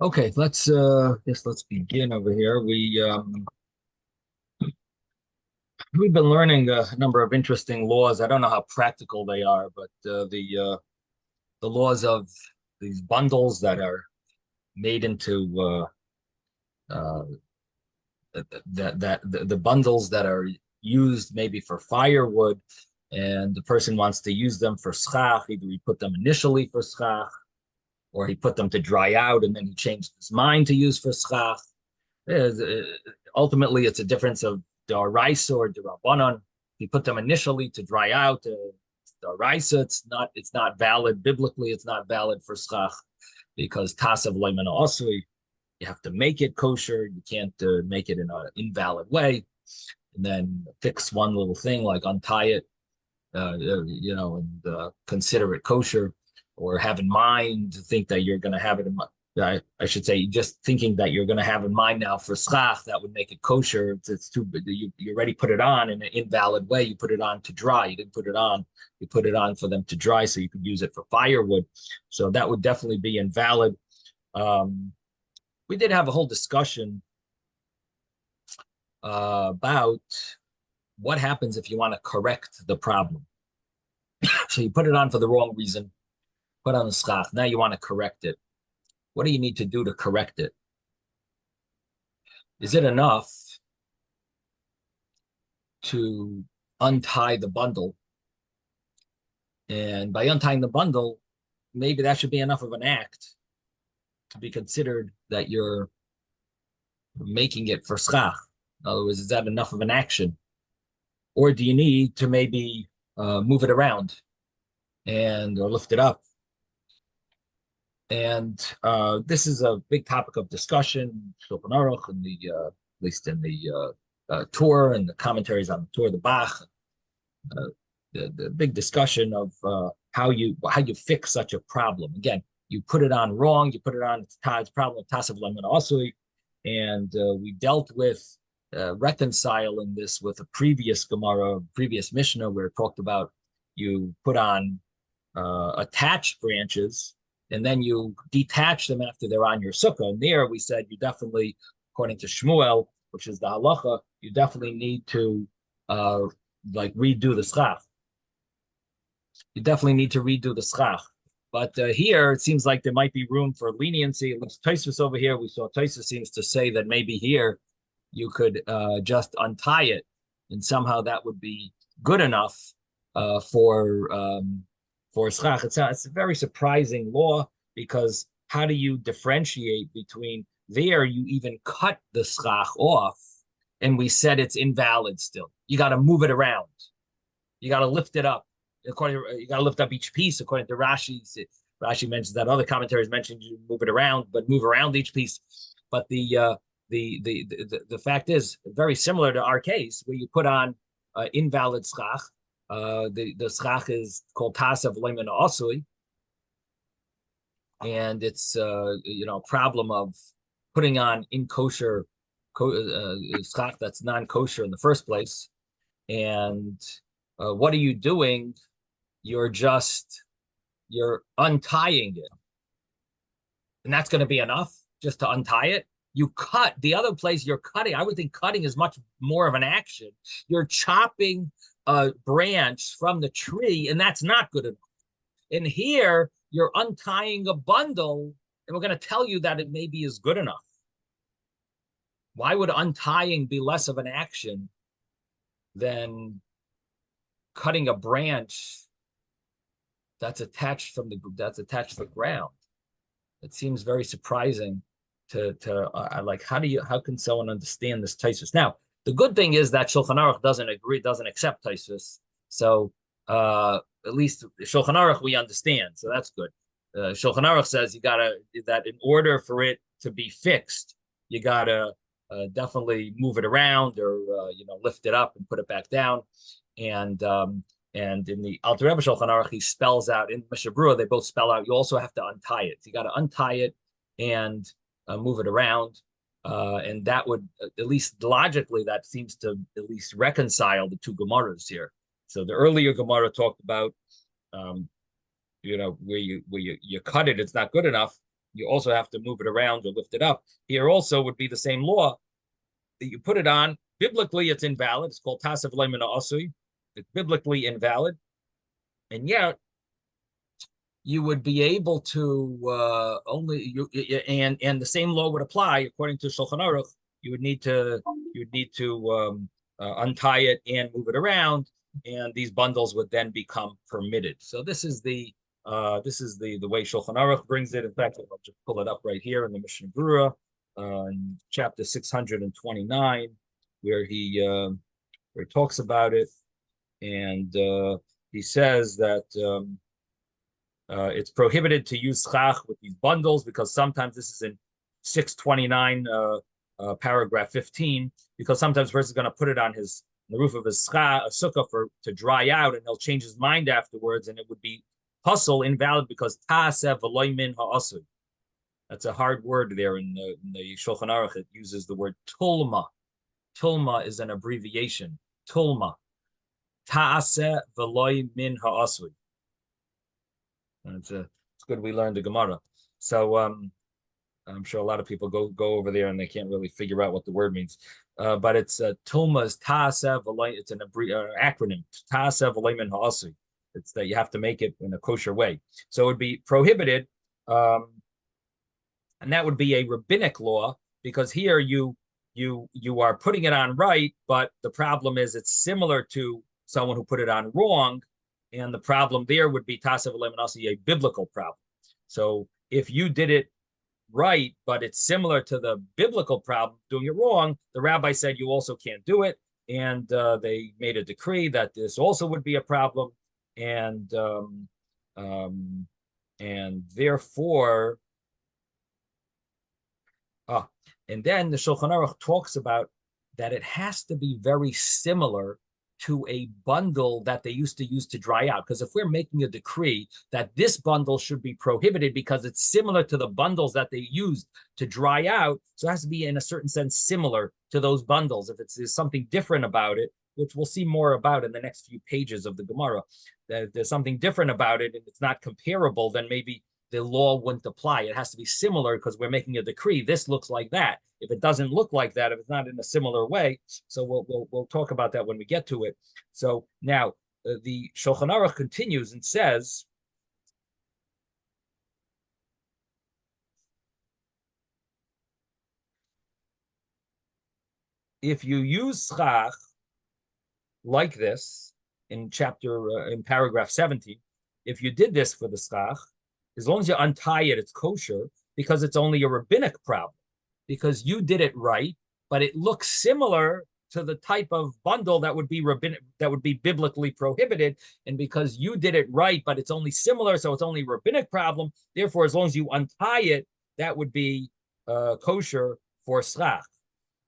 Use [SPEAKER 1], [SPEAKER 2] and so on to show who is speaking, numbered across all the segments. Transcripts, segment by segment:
[SPEAKER 1] Okay, let's begin over here. We've been learning a number of interesting laws. I don't know how practical they are, but the laws of these bundles that are made into uh, the bundles that are used maybe for firewood, and the person wants to use them for schach. Either he put them initially for schach, or he put them to dry out, and then he changed his mind to use for schach. Uh, Ultimately, it's a difference of daraisa or derabanan. You put them initially to dry out. Daraisa, it's not valid biblically. It's not valid for schach because tasav leimana osui. You have to make it kosher. You can't make it in an invalid way, and then fix one little thing like untie it, and consider it kosher, or have in mind to think that you're going to have it in mind. I should say, just thinking that you're going to have in mind now for schach, that would make it kosher. It's too. You already put it on in an invalid way. You put it on to dry. You didn't put it on. You put it on for them to dry, so you could use it for firewood. So that would definitely be invalid. Um, we did have a whole discussion about what happens if you want to correct the problem. So you put it on for the wrong reason, put on the schach. Now you want to correct it. What do you need to do to correct it? Is it enough to untie the bundle? And by untying the bundle, maybe that should be enough of an act to be considered that you're making it for schach. In other words, is that enough of an action? Or do you need to maybe move it around and or lift it up? And this is a big topic of discussion, Shulchan Aruch, and at least in the Torah and the commentaries on the Torah, the Bach, uh, the big discussion of how you fix such a problem. Again, you put it on wrong, you put it on Tad's problem of Tasav Lemon Asui, and we dealt with reconciling this with a previous Gemara, previous Mishnah, where it talked about you put on attached branches, and then you detach them after they're on your sukkah. And there we said you definitely, according to Shmuel, which is the halacha, you definitely need to uh, like redo the schach. You definitely need to redo the schach. But here it seems like there might be room for leniency. It looks Tosfos over here. We saw Tosfos seems to say that maybe here you could just untie it, and somehow that would be good enough for schach. It's a very surprising law because how do you differentiate between there? You even cut the schach off, and we said it's invalid still. You got to move it around. You got to lift it up. You got to lift up each piece according to Rashi. Rashi mentions that other commentaries mentioned you move it around, but move around each piece. But the fact is very similar to our case where you put on invalid schach. The schach is called tasav leiman asui, and it's problem of putting on in kosher schach that's non kosher in the first place. And what are you doing? You're just you're untying it, and that's going to be enough just to untie it. You cut the other place you're cutting. I would think cutting is much more of an action. You're chopping a branch from the tree, and that's not good enough. And here you're untying a bundle, and we're going to tell you that it maybe is good enough. Why would untying be less of an action than cutting a branch that's attached to the ground? It seems very surprising to like how can someone understand this Tosfos? Now, the good thing is that Shulchan Aruch doesn't accept Tosfos. So at least Shulchan Aruch we understand, so that's good. Shulchan Aruch says that in order for it to be fixed, you gotta definitely move it around or lift it up and put it back down. And and in the Alter Rebbe Shulchan Aruch, he spells out in Mishnah Berurah, they both spell out you also have to untie it. So you got to untie it and move it around. And that would, at least logically, that seems to at least reconcile the two Gemaras here. So the earlier Gemara talked about, where you cut it, it's not good enough. you also have to move it around or lift it up. Here also would be the same law that you put it on. Biblically, it's invalid. It's called tasav leimin asui. It's biblically invalid, and yet you would be able to and the same law would apply according to Shulchan Aruch. You would need to untie it and move it around, and these bundles would then become permitted. So this is the way Shulchan Aruch brings it. In fact, I'll just pull it up right here in the Mishnah Berurah, in chapter 629, where he talks about it, and he says that it's prohibited to use schach with these bundles, because sometimes, this is in 629, paragraph 15, because sometimes a person is going to put it on the roof of his sukkah to dry out, and he'll change his mind afterwards, and it would be puzzle invalid because ta'aseh v'loy min ha'asud. That's a hard word there in the Shulchan Aruch. It uses the word tulma. Tulma is an abbreviation. Tulma. Ta'aseh v'loy min ha'asud. It's good we learned the Gemara. So I'm sure a lot of people go over there and they can't really figure out what the word means. But it's Tulma is ta'aseh v'loy. It's an acronym. Ta'aseh v'loy min ha'asud. It's that you have to make it in a kosher way. So it would be prohibited, and that would be a rabbinic law, because here you are putting it on right, but the problem is it's similar to someone who put it on wrong, and the problem there would be tasav v'leimin, a biblical problem. So if you did it right, but it's similar to the biblical problem, doing it wrong, the rabbi said you also can't do it, and they made a decree that this also would be a problem. And therefore, and then the Shulchan Aruch talks about that it has to be very similar to a bundle that they used to use to dry out. Because if we're making a decree that this bundle should be prohibited because it's similar to the bundles that they used to dry out, so it has to be in a certain sense similar to those bundles. If there's something different about it, which we'll see more about in the next few pages of the Gemara, that if there's something different about it and it's not comparable, then maybe the law wouldn't apply. It has to be similar because we're making a decree. This looks like that. If it doesn't look like that, if it's not in a similar way, so we'll talk about that when we get to it. So now the Shulchan Aruch continues and says, if you use schach like this in paragraph 17, if you did this for the schach, as long as you untie it, it's kosher, because it's only a rabbinic problem, because you did it right, but it looks similar to the type of bundle that would be rabbinic, that would be biblically prohibited, and because you did it right, but it's only similar, so it's only a rabbinic problem. Therefore, as long as you untie it, that would be kosher for schach.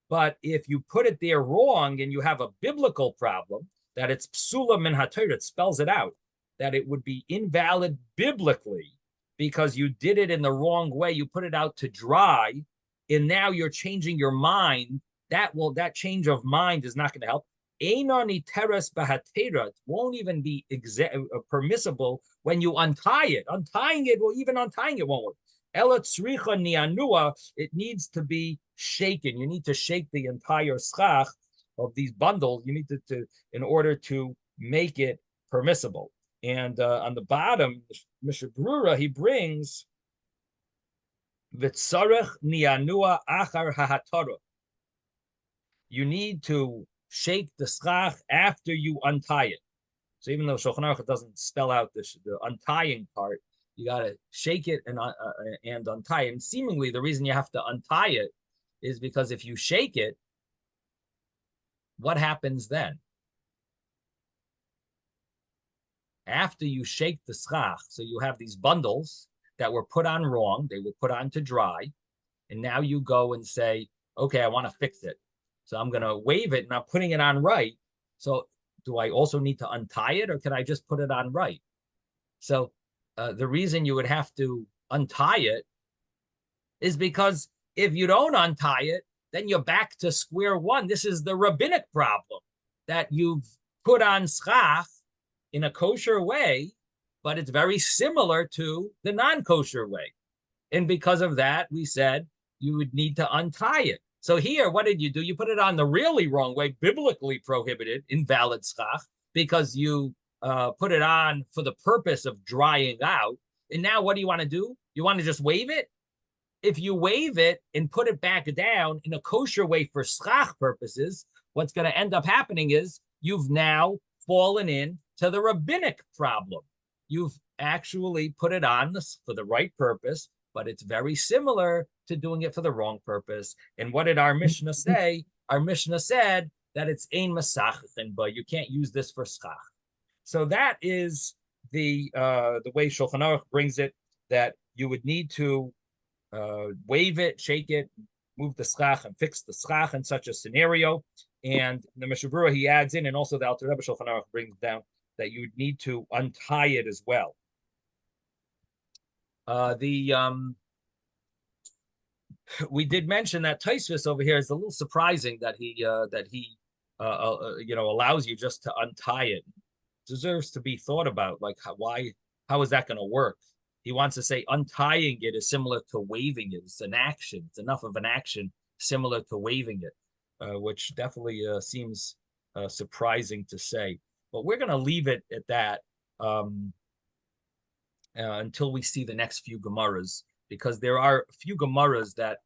[SPEAKER 1] But if you put it there wrong and you have a biblical problem, that it's psula min haTorah, it spells it out, that it would be invalid biblically because you did it in the wrong way. You put it out to dry, and now you're changing your mind. That change of mind is not going to help. Einani teres bahatera, it won't even be permissible when you untie it. Untying it, well, even untying it won't work. Ela tzricha nianua, it needs to be shaken. You need to shake the entire schach of these bundles. You need to in order to make it permissible. And on the bottom, Mishnah Berurah, he brings v'tzarech nianua achar hahatara. You need to shake the schach after you untie it. So even though Shulchan Aruch doesn't spell out the untying part, you got to shake it and untie it. And seemingly the reason you have to untie it is because if you shake it, what happens then? After you shake the schach, so you have these bundles that were put on wrong, they were put on to dry, and now you go and say, okay, I want to fix it. So I'm going to wave it and I'm putting it on right. So do I also need to untie it, or can I just put it on right? So the reason you would have to untie it is because if you don't untie it, then you're back to square one. This is the rabbinic problem, that you've put on schach in a kosher way, but it's very similar to the non-kosher way. And because of that, we said you would need to untie it. So here, what did you do? You put it on the really wrong way, biblically prohibited, invalid schach, because you put it on for the purpose of drying out. And now what do you want to do? You want to just wave it? If you wave it and put it back down in a kosher way for schach purposes, what's going to end up happening is you've now fallen into the rabbinic problem. You've actually put it on for the right purpose, but it's very similar to doing it for the wrong purpose. And what did our Mishnah say? Our Mishnah said that it's ein masachin, but you can't use this for schach. So that is the way Shulchan Aruch brings it, that you would need to wave it, shake it, move the schach, and fix the schach in such a scenario. And the Mishnah Berurah he adds in, and also the Alter Rebbe Shulchan Aruch brings down that you would need to untie it as well. We did mention that Tosfos over here is a little surprising that he allows you just to untie it. Deserves to be thought about, like how is that going to work? He wants to say untying it is similar to waving it. It's an action. It's enough of an action similar to waving it, which definitely seems surprising to say. But we're going to leave it at that until we see the next few Gemaras, because there are a few Gemaras that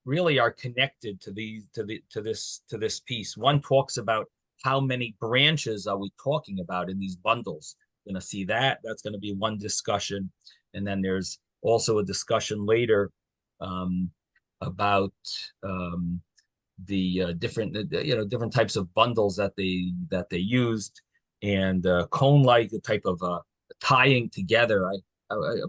[SPEAKER 1] really are connected to this piece. One talks about how many branches are we talking about in these bundles. We're going to see that. That's going to be one discussion. And then there's also a discussion later about the different types of bundles that they used, and cone-like, the type of tying together.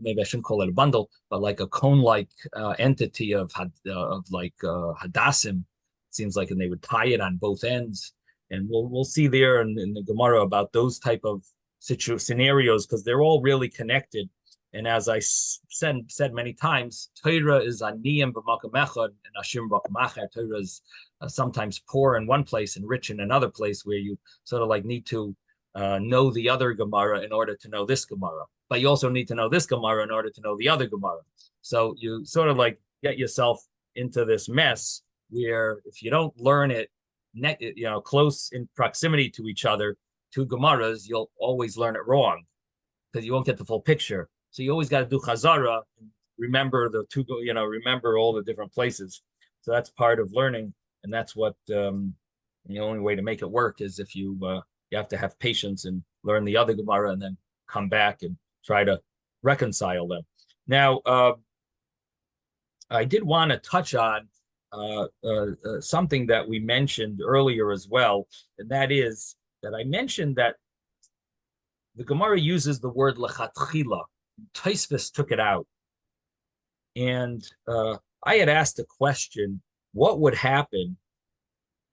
[SPEAKER 1] Maybe I shouldn't call it a bundle, but like a cone-like entity of hadassim. It seems like, and they would tie it on both ends. And we'll see there in the Gemara about those type of scenarios, because they're all really connected. And as I said many times, Torah is aniyim b'makom echad and ashim b'makom achar. Torah is sometimes poor in one place and rich in another place, where you sort of like need to know the other Gemara in order to know this Gemara. But you also need to know this Gemara in order to know the other Gemara. So you sort of like get yourself into this mess where if you don't learn it, close in proximity to each other, two Gemaras, you'll always learn it wrong because you won't get the full picture. So you always got to do chazara and remember remember all the different places. So that's part of learning, and that's what the only way to make it work is if you have to have patience and learn the other Gemara and then come back and try to reconcile them. Now, I did want to touch on something that we mentioned earlier as well, and that is that I mentioned that the Gemara uses the word lechatchila. Tosfos took it out, and I had asked a question: what would happen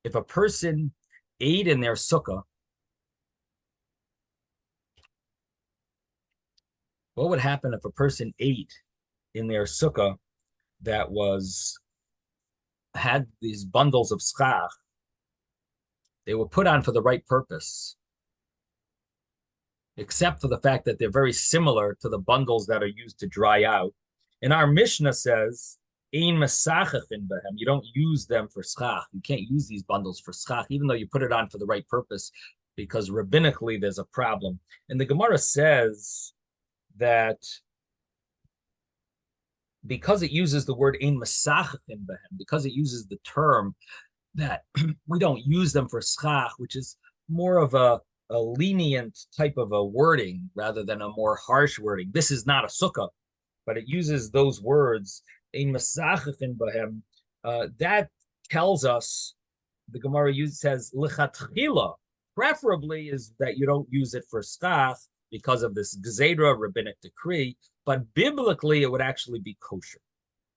[SPEAKER 1] if a person ate in their sukkah? What would happen if a person ate in their sukkah that had these bundles of schach? They were put on for the right purpose, except for the fact that they're very similar to the bundles that are used to dry out. And our Mishnah says, ein masachachin behem. You don't use them for schach. You can't use these bundles for schach, even though you put it on for the right purpose, because rabbinically there's a problem. And the Gemara says that because it uses the word ein masachachin behem, because it uses the term that we don't use them for schach, which is more of a lenient type of a wording rather than a more harsh wording. This is not a sukkah, but it uses those words, ein masachachin behem. That tells us, the Gemara says, lechatchila, preferably is that you don't use it for schach because of this gzeira rabbinic decree, but biblically it would actually be kosher.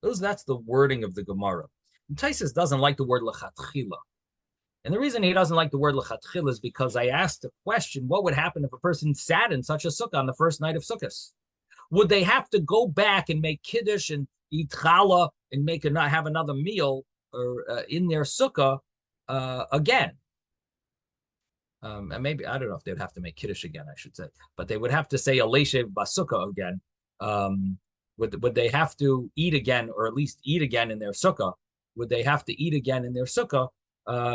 [SPEAKER 1] That's the wording of the Gemara. And Tosfos doesn't like the word lechatchila. And the reason he doesn't like the word lechatchila is because I asked a question: what would happen if a person sat in such a sukkah on the first night of Sukkot? Would they have to go back and make kiddush and eat challah and have another meal or in their sukkah again? And maybe, I don't know if they'd have to make kiddush again, I should say, but they would have to say Aleshev Basukah again. Would they have to eat again, or at least eat again in their sukkah? Would they have to eat again in their sukkah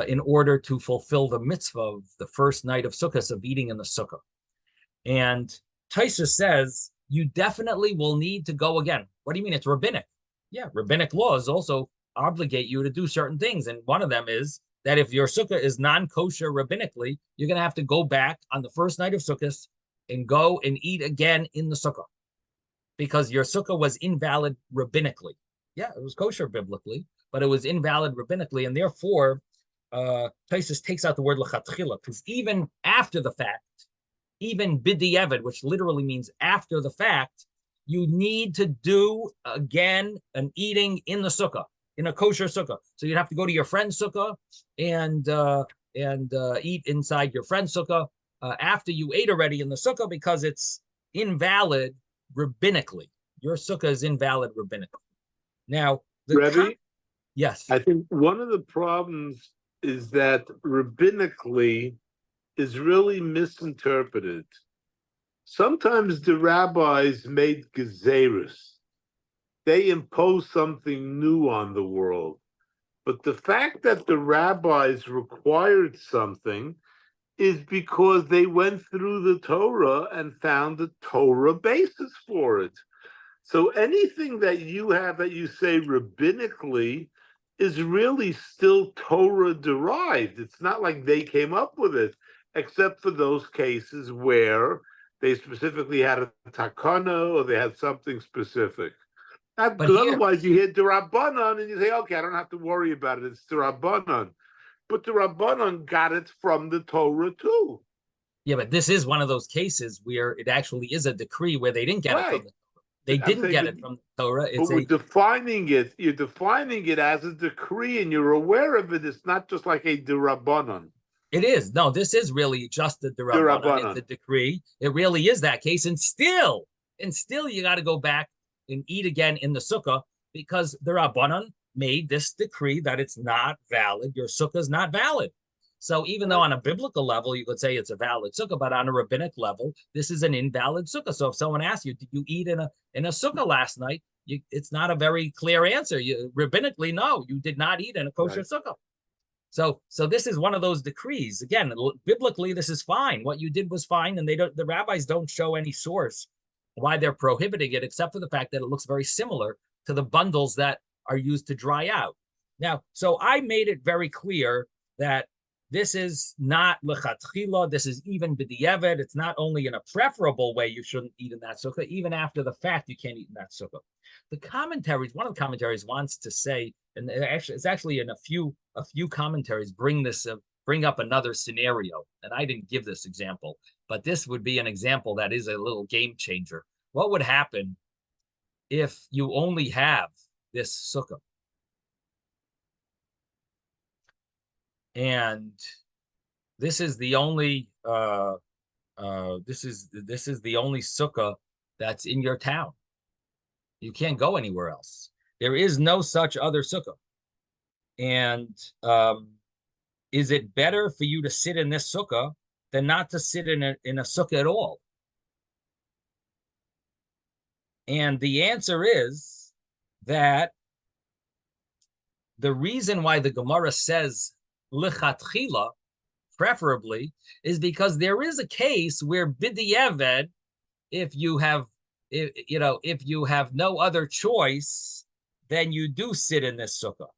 [SPEAKER 1] in order to fulfill the mitzvah of the first night of Sukkot of eating in the sukkah? And Taisa says you definitely will need to go again. What do you mean? It's rabbinic. Yeah, rabbinic laws also obligate you to do certain things. And one of them is that if your sukkah is non-kosher rabbinically, you're going to have to go back on the first night of Sukkot and go and eat again in the sukkah because your sukkah was invalid rabbinically. Yeah, it was kosher biblically, but it was invalid rabbinically. And therefore, Taisus takes out the word lechatchila, because even after the fact, even b'diavad, which literally means after the fact, you need to do again an eating in the sukkah, in a kosher sukkah. So you'd have to go to your friend's sukkah and eat inside your friend's sukkah after you ate already in the sukkah, because it's invalid rabbinically. Your sukkah is invalid rabbinically. Now,
[SPEAKER 2] Rebbe,
[SPEAKER 1] yes,
[SPEAKER 2] I think one of the problems is that rabbinically is really misinterpreted. Sometimes the rabbis made gezeirus. They imposed something new on the world. But the fact that the rabbis required something is because they went through the Torah and found a Torah basis for it. So anything that you have that you say rabbinically is really still Torah derived. It's not like they came up with it, except for those cases where they specifically had a takana or they had something specific. Because otherwise you hear D'Rabbanan and you say, okay, I don't have to worry about it. It's D'Rabbanan. But D'Rabbanan got it from the Torah too.
[SPEAKER 1] Yeah, but this is one of those cases where it actually is a decree where they didn't get it from the Torah. They didn't get it from the Torah.
[SPEAKER 2] But we're defining it. You're defining it as a decree, and you're aware of it. It's not just like a D'Rabbanan.
[SPEAKER 1] It is. No, this is really just a D'Rabbanan. It's a decree. It really is that case. And still you got to go back and eat again in the sukkah, because the Rabbanan made this decree that it's not valid. Your sukkah is not valid. So even though on a biblical level, you could say it's a valid sukkah, but on a rabbinic level, this is an invalid sukkah. So if someone asks you, did you eat in a sukkah last night? It's not a very clear answer. Rabbinically, no, you did not eat in a kosher sukkah. So this is one of those decrees. Again, biblically, this is fine. What you did was fine, and the rabbis don't show any source why they're prohibiting it, except for the fact that it looks very similar to the bundles that are used to dry out. Now, so I made it very clear that this is not lechatchila. This is even b'diavad. It's not only in a preferable way you shouldn't eat in that sukkah. Even after the fact, you can't eat in that sukkah. The commentaries, one of the commentaries wants to say, and it's actually in a few commentaries bring up another scenario. And I didn't give this example, but this would be an example that is a little game changer. What would happen if you only have this sukkah? And this is the only this is the only sukkah that's in your town. You can't go anywhere else. There is no such other sukkah. And is it better for you to sit in this sukkah than not to sit in a sukkah at all? And the answer is that the reason why the Gemara says lichatchila, preferably, is because there is a case where b'diavad, if you have no other choice, then you do sit in this sukkah.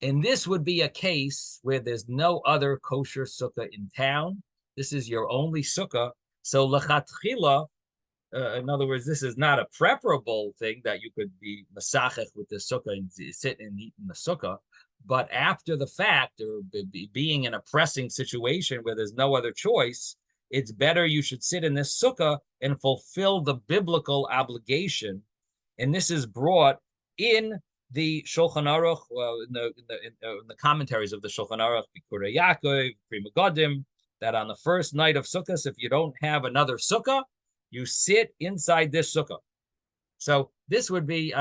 [SPEAKER 1] And this would be a case where there's no other kosher sukkah in town. This is your only sukkah. So lechatchila, in other words, this is not a preferable thing that you could be masachech with the sukkah and sit and eat in the sukkah. But after the fact, or being in a pressing situation where there's no other choice, it's better you should sit in this sukkah and fulfill the biblical obligation. And this is brought in the Shulchan Aruch, in the commentaries of the Shulchan Aruch, Bikurei Yaakov, Pri Megadim, that on the first night of Sukkot, if you don't have another sukkah, you sit inside this sukkah. So this would be,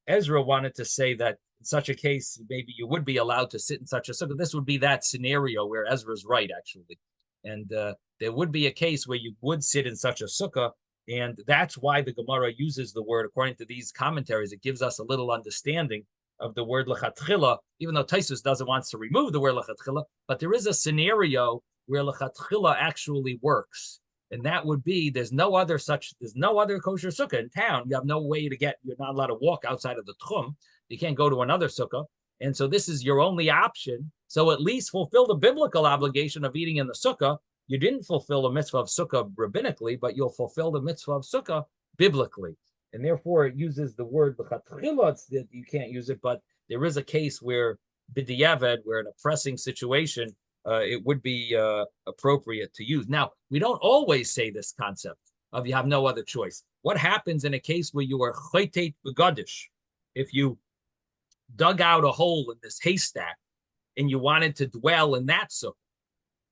[SPEAKER 1] Ezra wanted to say that in such a case, maybe you would be allowed to sit in such a sukkah. This would be that scenario where Ezra's right, actually. And there would be a case where you would sit in such a sukkah And that's why the Gemara uses the word, according to these commentaries, it gives us a little understanding of the word lechatchila, even though Taisus doesn't want to remove the word lechatchila, but there is a scenario where lechatchila actually works. And that would be there's no other kosher sukkah in town. You have no way to you're not allowed to walk outside of the tchum. You can't go to another sukkah. And so this is your only option. So at least fulfill the biblical obligation of eating in the sukkah. You didn't fulfill the mitzvah of sukkah rabbinically, but you'll fulfill the mitzvah of sukkah biblically. And therefore it uses the word b'chatchila that you can't use it, but there is a case where b'diavad, where in a pressing situation, it would be appropriate to use. Now, we don't always say this concept of you have no other choice. What happens in a case where you are chaytet begadish? If you dug out a hole in this haystack and you wanted to dwell in that sukkah.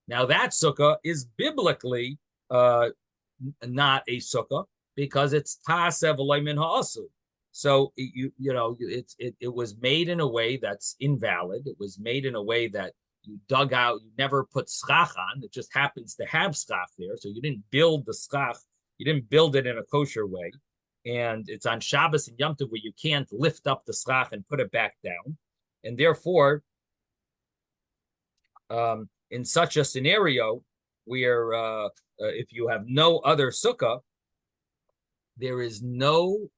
[SPEAKER 1] Now, that sukkah is biblically not a sukkah because it's ta'aseh v'lo min ha'asu. So it was made in a way that's invalid. It was made in a way that you dug out, you never put schach on. It just happens to have schach there. So you didn't build the schach, you didn't build it in a kosher way. And it's on Shabbos and Yom Tov where you can't lift up the schach and put it back down. And therefore, in such a scenario where if you have no other sukkah, there's no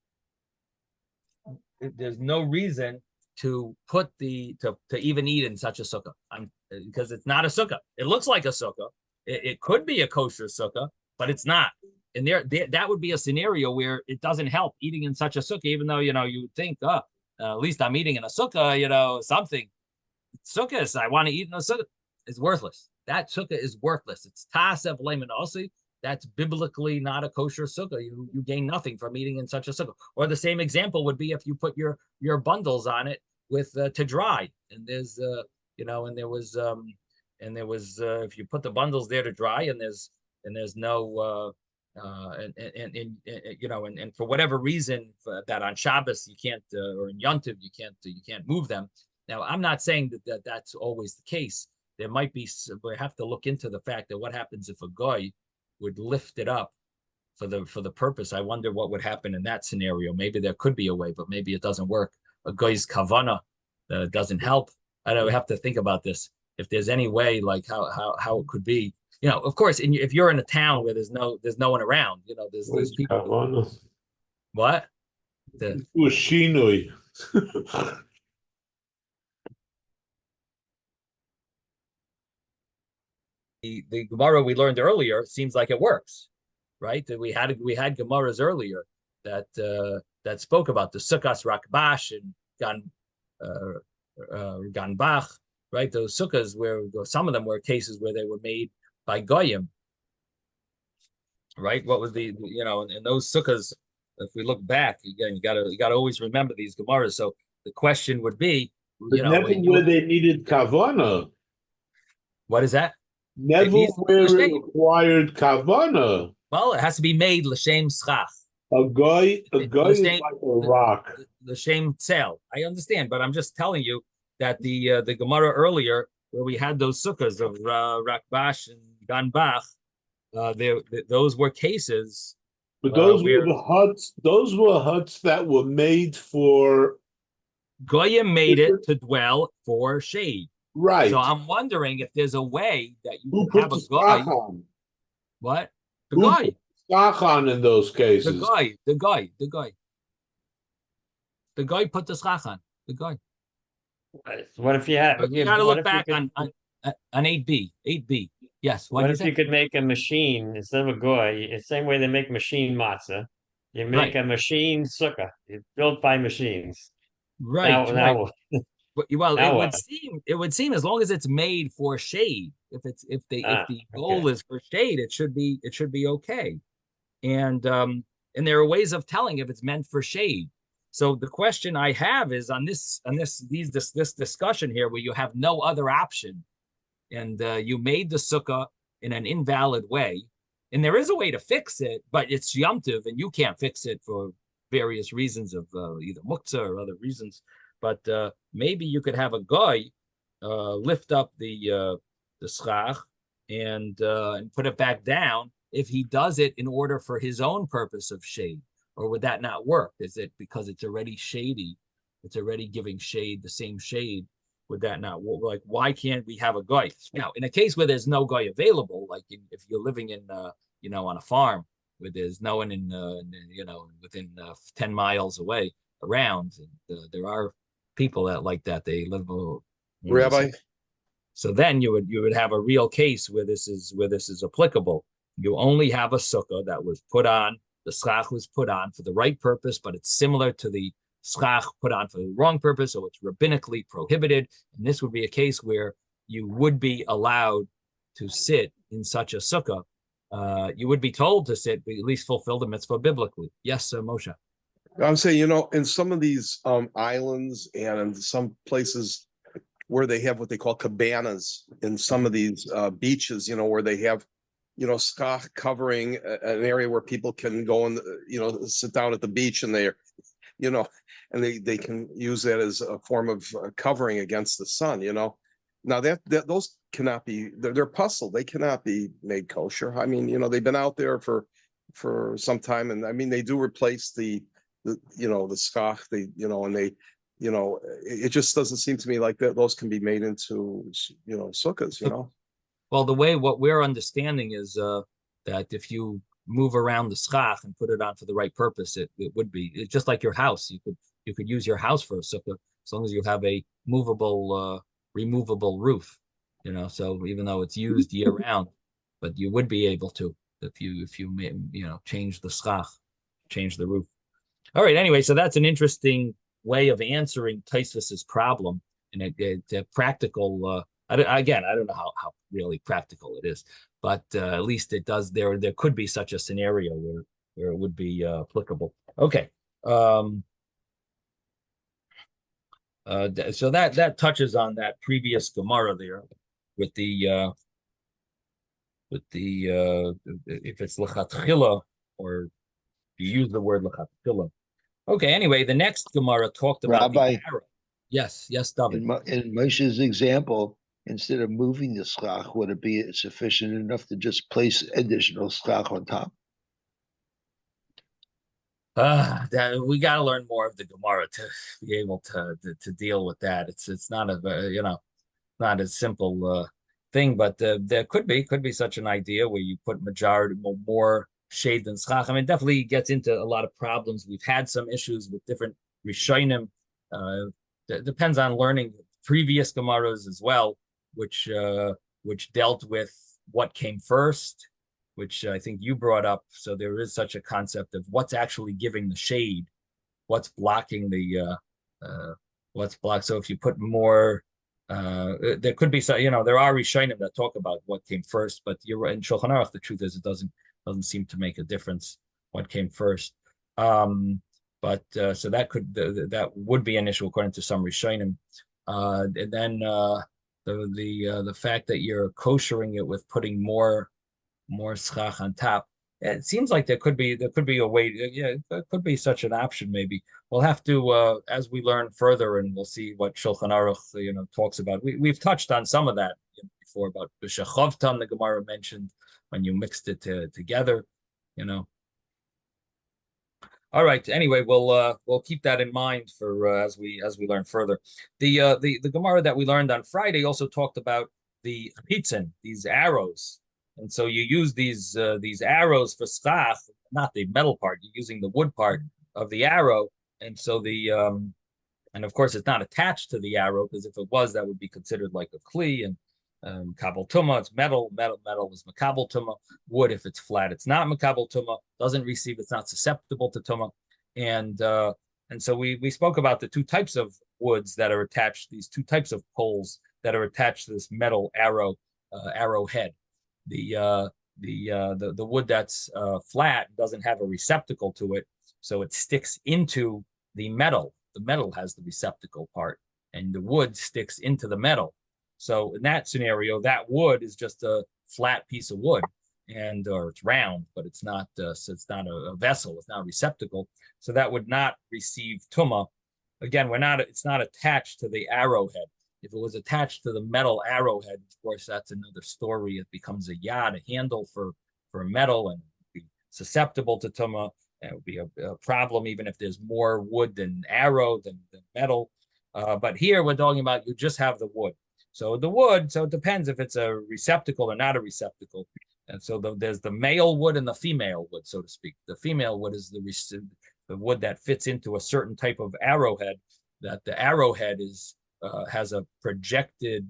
[SPEAKER 1] reason to put to even eat in such a sukkah, because it's not a sukkah. It looks like a sukkah. It could be a kosher sukkah, but it's not. And that would be a scenario where it doesn't help eating in such a sukkah, even though you would think, at least I'm eating in a sukkah, something. Sukkahs, I want to eat in a sukkah. It's worthless. That sukkah is worthless. It's ta'aseh v'lo min ha'asu. That's biblically not a kosher sukkah. You gain nothing from eating in such a sukkah. Or the same example would be if you put your bundles on it with to dry, and there's if you put the bundles there to dry, and there's no and for whatever reason that on Shabbos you can't or in Yom Tov you can't move them. Now I'm not saying that that's always the case. There might be. We have to look into the fact that what happens if a guy would lift it up for the purpose. I wonder what would happen in that scenario. Maybe there could be a way, but maybe it doesn't work. A guy's kavana doesn't help. I don't have to think about this. If there's any way, like how it could be, of course, if you're in a town where there's no one around, there's people. Kavana? What? The Gemara we learned earlier seems like it works, right? That we had Gemaras earlier that spoke about the Sukkahs Rakbash and Ganbach, right? Those sukkahs where some of them were cases where they were made by goyim, right? What was in those sukkahs? If we look back again, you gotta always remember these Gemaras. So the question would be,
[SPEAKER 2] never where they needed kavana.
[SPEAKER 1] What is that?
[SPEAKER 2] Never where it required kavana.
[SPEAKER 1] Well, it has to be made l'shem schach.
[SPEAKER 2] A guy is like a rock.
[SPEAKER 1] L'shem tzel. I understand, but I'm just telling you that the Gemara earlier, where we had those sukkahs of Rakbash and Ganbach, those were cases.
[SPEAKER 2] But those were the huts. Those were huts that were made for.
[SPEAKER 1] Goyim made it to dwell for shade.
[SPEAKER 2] Right.
[SPEAKER 1] So I'm wondering if there's a way that you can have a guy. What? The guy.
[SPEAKER 2] Schach in those cases.
[SPEAKER 1] The guy put the schach on. The guy.
[SPEAKER 3] What if you have?
[SPEAKER 1] You got to look back on 8b. 8b. Yes.
[SPEAKER 3] What if you could make a machine instead of a goy? It's the same way they make machine matzah. You make a machine sukkah. It's built by machines.
[SPEAKER 1] Right.
[SPEAKER 3] Now,
[SPEAKER 1] well, it would seem as long as it's made for shade. If the goal is for shade, it should be okay. And there are ways of telling if it's meant for shade. So the question I have is on this discussion here, where you have no other option, and you made the sukkah in an invalid way, and there is a way to fix it, but it's Yom Tov, and you can't fix it for various reasons of either muktzah or other reasons. But maybe you could have a guy lift up the schach and put it back down, if he does it in order for his own purpose of shade, or would that not work? Is it because it's already shady? It's already giving shade, the same shade. Would that not work? Like, why can't we have a guy? Now, in a case where there's no guy available, like if you're living in, on a farm where there's no one within 10 miles away around, and there are people that like that. They live,
[SPEAKER 4] Rabbi,
[SPEAKER 1] so then you would have a real case where this is applicable. You only have a sukkah that was put on, the schach was put on for the right purpose, but it's similar to the schach put on for the wrong purpose, so it's rabbinically prohibited. And this would be a case where you would be allowed to sit in such a sukkah. You would be told to sit, but at least fulfill the mitzvah biblically. Yes, Moshe.
[SPEAKER 4] I'm saying, in some of these islands and in some places where they have what they call cabanas in some of these beaches, where they have, schach covering an area where people can go and, sit down at the beach, and they're, and they can use that as a form of covering against the sun, Now that those cannot be, they're puzzled. They cannot be made kosher. I mean, they've been out there for some time, and I mean, they do replace the schach, and they, it just doesn't seem to me like that those can be made into, sukkahs,
[SPEAKER 1] Well, what we're understanding is that if you move around the schach and put it on for the right purpose, it would be. It's just like your house. You could use your house for a sukkah as long as you have a removable roof, So even though it's used year round, but you would be able to if you change the schach, change the roof. All right. Anyway, so that's an interesting way of answering Taisvis's problem, and a practical. I don't know how really practical it is, but at least it does. There could be such a scenario where it would be applicable. Okay. So that touches on that previous Gemara there with the if it's lechatchila or you use the word lechatchila. Okay. Anyway, the next Gemara talked about
[SPEAKER 5] Rabbi,
[SPEAKER 1] the arrow. Yes, David.
[SPEAKER 5] in Moshe's example, instead of moving the schach, would it be sufficient enough to just place additional schach on top?
[SPEAKER 1] We got to learn more of the Gemara to be able to deal with that. It's not not a simple thing, but there could be such an idea where you put majority more shade than schach. I mean, definitely gets into a lot of problems. We've had some issues with different rishonim. Depends on learning previous Gemaras as well, which dealt with what came first, which I think you brought up. So there is such a concept of what's actually giving the shade, what's blocking what's blocked. So if you put more, there could be some, there are Rishonim that talk about what came first, but you're in Shulchan Aruch. The truth is, it doesn't seem to make a difference what came first. But so that would be an issue according to some Rishonim. And then the fact that you're koshering it with putting more schach on top, it seems like there could be a way. Yeah, there could be such an option. Maybe we'll have to as we learn further, and we'll see what Shulchan Aruch talks about. We've touched on some of that before about b'shechavtam. The Gemara mentioned when you mixed it together. All right. Anyway, we'll keep that in mind for as we learn further. The Gemara that we learned on Friday also talked about the chitzin, these arrows, and so you use these arrows for schach, not the metal part. You're using the wood part of the arrow, and so and of course it's not attached to the arrow, because if it was, that would be considered like a kli, and makabel tuma. It's metal is makabel tuma. Wood, if it's flat, it's not makabel tuma. Doesn't receive, it's not susceptible to tuma. And so we spoke about the two types of woods that are attached. These two types of poles that are attached to this metal arrowhead. The wood that's flat doesn't have a receptacle to it, so it sticks into the metal. The metal has the receptacle part, and the wood sticks into the metal. So in that scenario, that wood is just a flat piece of wood, or it's round, but it's not. So it's not a vessel. It's not a receptacle. So that would not receive tuma. Again, it's not attached to the arrowhead. If it was attached to the metal arrowhead, of course, that's another story. It becomes a yad, a handle for for metal and be susceptible to tumah. It would be a problem even if there's more wood than arrow than metal. But here we're talking about you just have the wood. So the wood, so it depends if it's a receptacle or not a receptacle. And so there's the male wood and the female wood, so to speak. The female wood is the wood that fits into a certain type of arrowhead. That the arrowhead is has a projected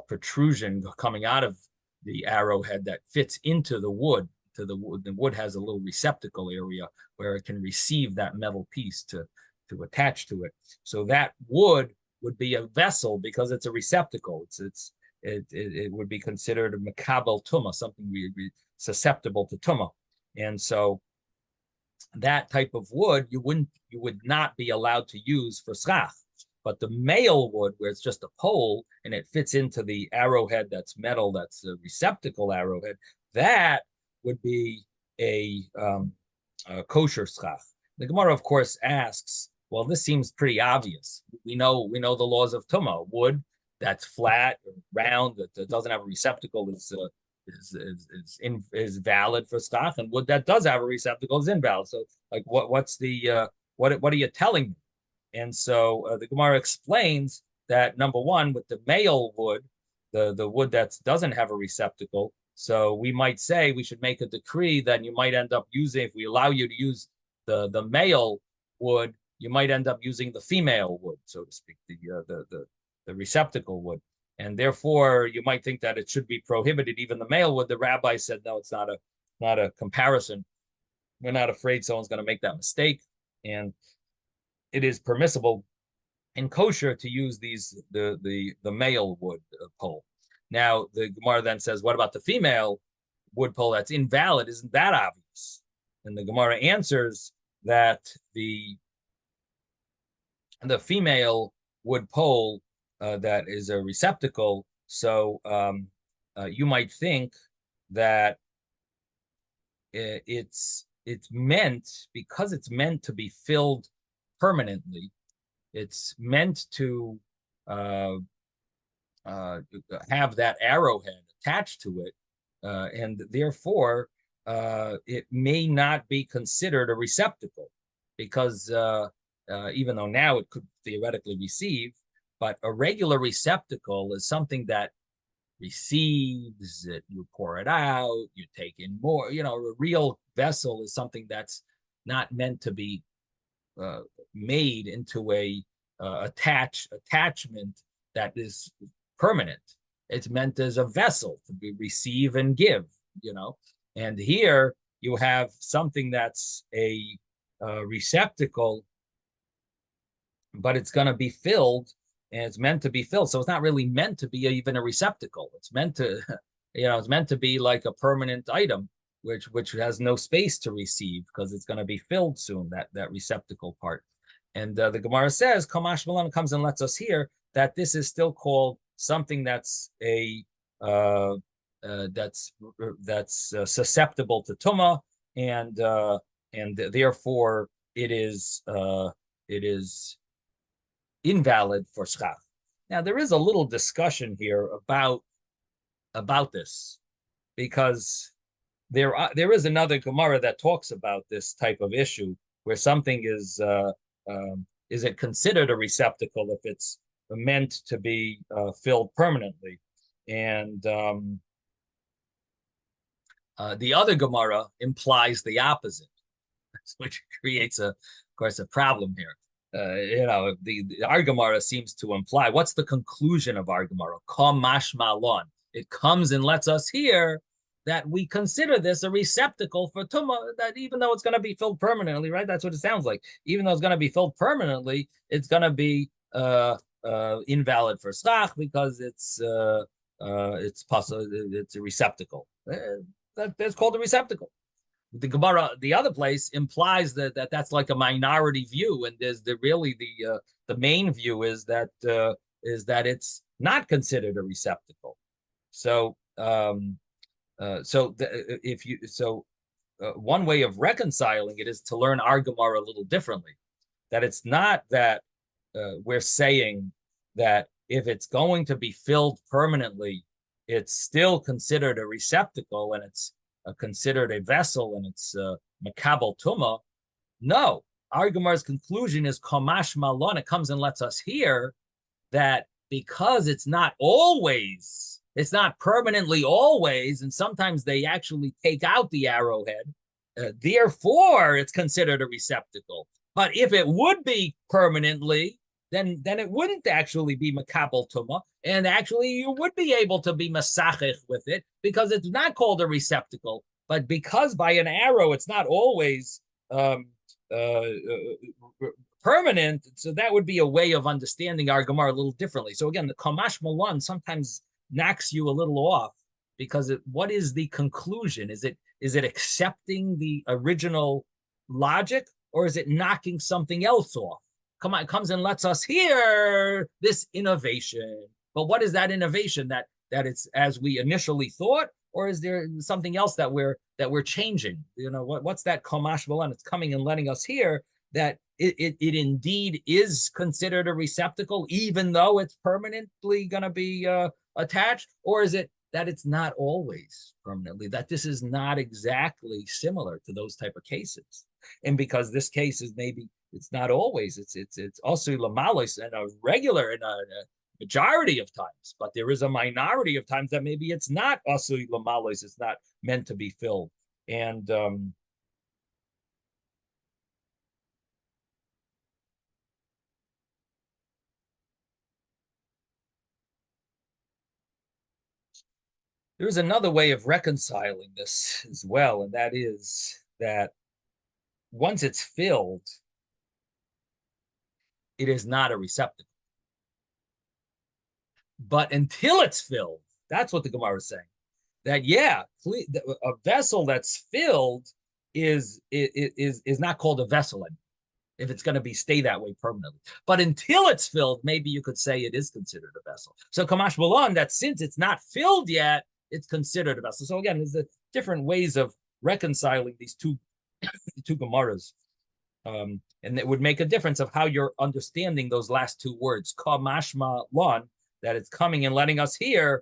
[SPEAKER 1] protrusion coming out of the arrowhead that fits into the wood. The wood has a little receptacle area where it can receive that metal piece to attach to it. So that wood would be a vessel because it's a receptacle. It would be considered a makabel tumah, something susceptible to tumah. And so that type of wood you would not be allowed to use for schach. But the male wood, where it's just a pole and it fits into the arrowhead that's metal, that's a receptacle arrowhead, that would be a kosher schach. The Gemara, of course, asks, well, this seems pretty obvious. We know the laws of tumah. Wood that's flat or round that doesn't have a receptacle is valid for schach, and wood that does have a receptacle is invalid. So, like, what are you telling me? And so the Gemara explains that number one, with the male wood, the wood that doesn't have a receptacle. So we might say we should make a decree that you might end up using, if we allow you to use the male wood, you might end up using the female wood, so to speak, the receptacle wood. And therefore, you might think that it should be prohibited, even the male wood. The rabbi said, no, it's not a comparison. We're not afraid someone's going to make that mistake. And it is permissible in kosher to use the male wood pole. Now, the Gemara then says, what about the female wood pole that's invalid? Isn't that obvious? And the Gemara answers that the female wood pole that is a receptacle, so you might think that it's meant, because it's meant to be filled permanently, it's meant to have that arrowhead attached to it, and therefore it may not be considered a receptacle, because even though now it could theoretically receive, but a regular receptacle is something that receives it, you pour it out, you take in more. A real vessel is something that's not meant to be made into a attachment that is permanent. It's meant as a vessel to be receive and give, and here you have something that's a receptacle, but it's going to be filled, and it's meant to be filled. So it's not really meant to be even a receptacle. It's meant to, it's meant to be like a permanent item, which has no space to receive because it's going to be filled soon, that receptacle part. And the Gemara says, Kamash Malon comes and lets us hear that this is still called something that's that's susceptible to tumah, and therefore it is invalid for schach. Now there is a little discussion here about this, because there is another Gemara that talks about this type of issue where something is it considered a receptacle if it's meant to be filled permanently, and the other Gemara implies the opposite, which creates of course a problem here. Our Gemara seems to imply, what's the conclusion of our Gemara? Kamash Malon. It comes and lets us hear that we consider this a receptacle for tumah, that even though it's going to be filled permanently, right? That's what it sounds like. Even though it's going to be filled permanently, it's going to be invalid for schach because it's possible, it's a receptacle. That's called a receptacle. The Gemara, the other place, implies that's like a minority view, and there's the main view is that it's not considered a receptacle. So one way of reconciling it is to learn our Gemara a little differently. That it's not that we're saying that if it's going to be filled permanently, it's still considered a receptacle and it's considered a vessel and it's makabel tuma. No, our Gemara's conclusion is kamash malon. It comes and lets us hear that because it's not always, it's not permanently always, and sometimes they actually take out the arrowhead, therefore it's considered a receptacle. But if it would be permanently, then it wouldn't actually be makabel tuma, and actually you would be able to be masachich with it because it's not called a receptacle. But because by an arrow it's not always permanent, so that would be a way of understanding our Gemara a little differently. So again, the kamash malon sometimes knocks you a little off because what is the conclusion? Is it accepting the original logic, or is it knocking something else off? Come on, it comes and lets us hear this innovation. But what is that innovation? That it's as we initially thought, or is there something else that we're changing? You know, what's that kamash malon? It's coming and letting us hear that it indeed is considered a receptacle, even though it's permanently going to be attached, or is it that it's not always permanently? That this is not exactly similar to those type of cases, and because this case is maybe it's not always. It's also lamalos and a regular and a majority of times, but there is a minority of times that maybe it's not also lamalos. It's not meant to be filled, and there's another way of reconciling this as well, and that is that once it's filled, it is not a receptacle. But until it's filled, that's what the Gemara is saying. That a vessel that's filled is not called a vessel anymore if it's going to stay that way permanently. But until it's filled, maybe you could say it is considered a vessel. So kamash malon, that since it's not filled yet, it's considered a vessel. So again, there's different ways of reconciling these two Gemaras. And it would make a difference of how you're understanding those last two words, kamash malon, that it's coming and letting us hear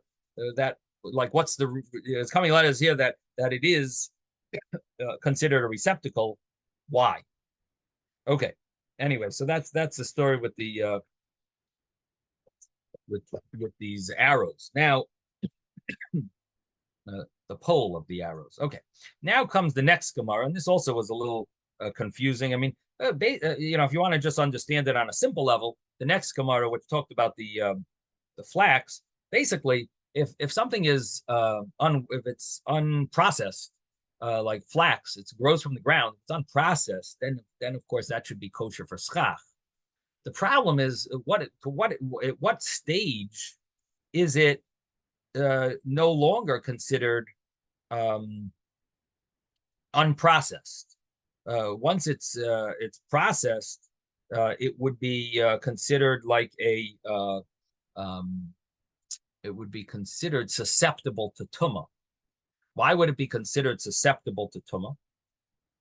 [SPEAKER 1] that, like, it's coming and letting us hear that it is considered a receptacle. Why? Okay. Anyway, so that's the story with the with these arrows. Now, the pole of the arrows. Okay. Now comes the next Gemara, and this also was a little confusing. I mean, if you want to just understand it on a simple level, the next Gemara, which talked about the flax, basically, if something is if it's unprocessed, like flax, it grows from the ground, it's unprocessed, then of course that should be kosher for schach. The problem is at what stage is it no longer considered unprocessed? Once it's processed, it would be considered like it would be considered susceptible to tumah. Why would it be considered susceptible to tumah?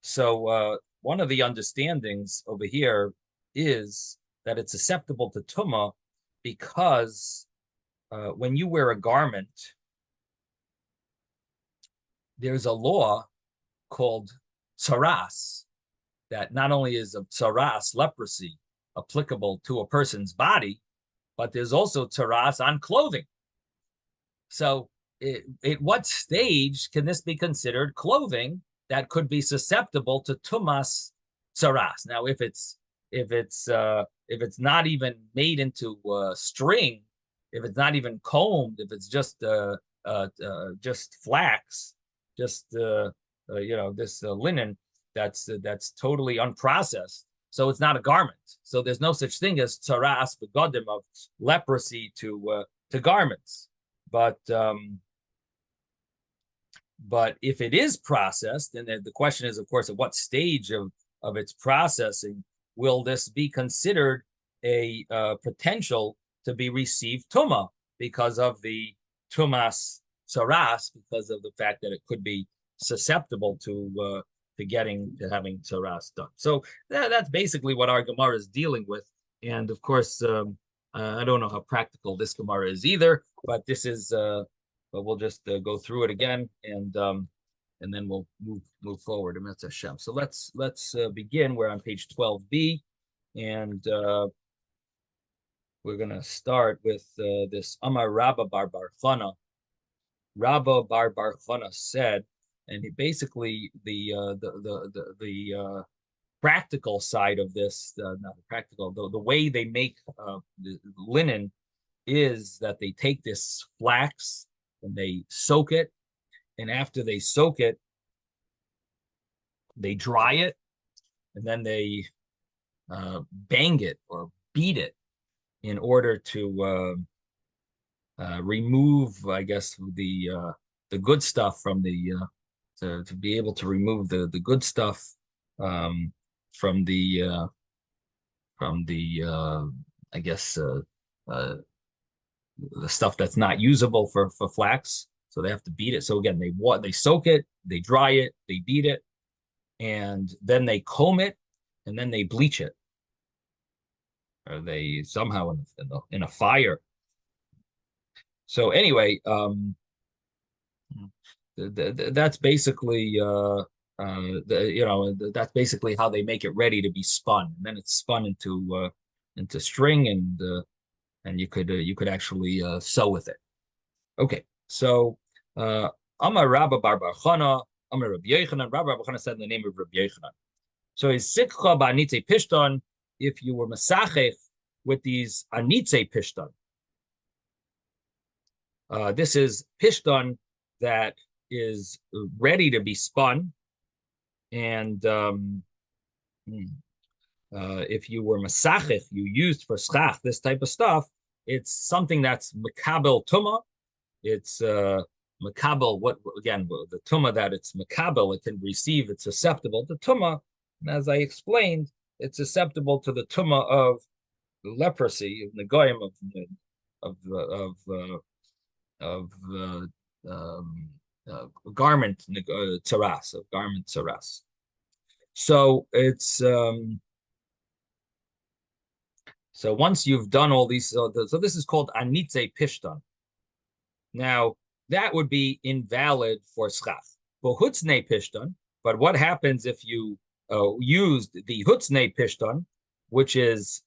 [SPEAKER 1] So one of the understandings over here is that it's susceptible to tumah because when you wear a garment, there's a law called tsaras, that not only is a tsaras, leprosy, applicable to a person's body, but there's also tsaras on clothing. So at what stage can this be considered clothing that could be susceptible to tumas tsaras? Now, if it's not even made into string, if it's not even combed, if it's just flax, just this linen that's totally unprocessed, so it's not a garment. So there's no such thing as tsaras begodim, of leprosy to garments. But if it is processed, then the question is, of course, at what stage of its processing will this be considered a potential to be received tumah because of the tumas tsaras, because of the fact that it could be susceptible to having tsaras done. So that's basically what our Gemara is dealing with. And of course, I don't know how practical this Gemara is either, but this is but we'll just go through it again, and then we'll move forward. And that's Hashem. So let's begin. We're on page 12b, and we're gonna start with this Amar Rabba Bar Chana. Rabba Bar Chana said, and he basically the practical side of this, not the practical, the way they make the linen is that they take this flax and they soak it, and after they soak it, they dry it, and then they bang it or beat it in order to remove, I guess, the good stuff from the to be able to remove the good stuff from the I guess the stuff that's not usable for flax. So they have to beat it. So again, they soak it, they dry it, they beat it, and then they comb it, and then they bleach it, or they somehow in a fire. So anyway, that's basically that's basically how they make it ready to be spun. And then it's spun into string, and you could actually sew with it. Okay, so Amar Rabba Bar Chana, Amar Rabbi Yochanan. Rabbi Chana said in the name of Rabbi Yochanan. So is sikcha ba'anitze pishton, if you were masachech with these anitze pishton. This is pishton that is ready to be spun, and if you were masachech, you used for schach, this type of stuff, it's something that's makabel tumah. It's makabel, what again, the tumah that it's makabel, it can receive, it's susceptible to tumah. And as I explained, it's susceptible to the tumah of leprosy, of negoyim, garment tzaras, of garment tzaras. So it's so once you've done all these, so this is called anitze pishton. Now that would be invalid for schach. For hutzne pishton, but what happens if you used the hutzne pishton, which is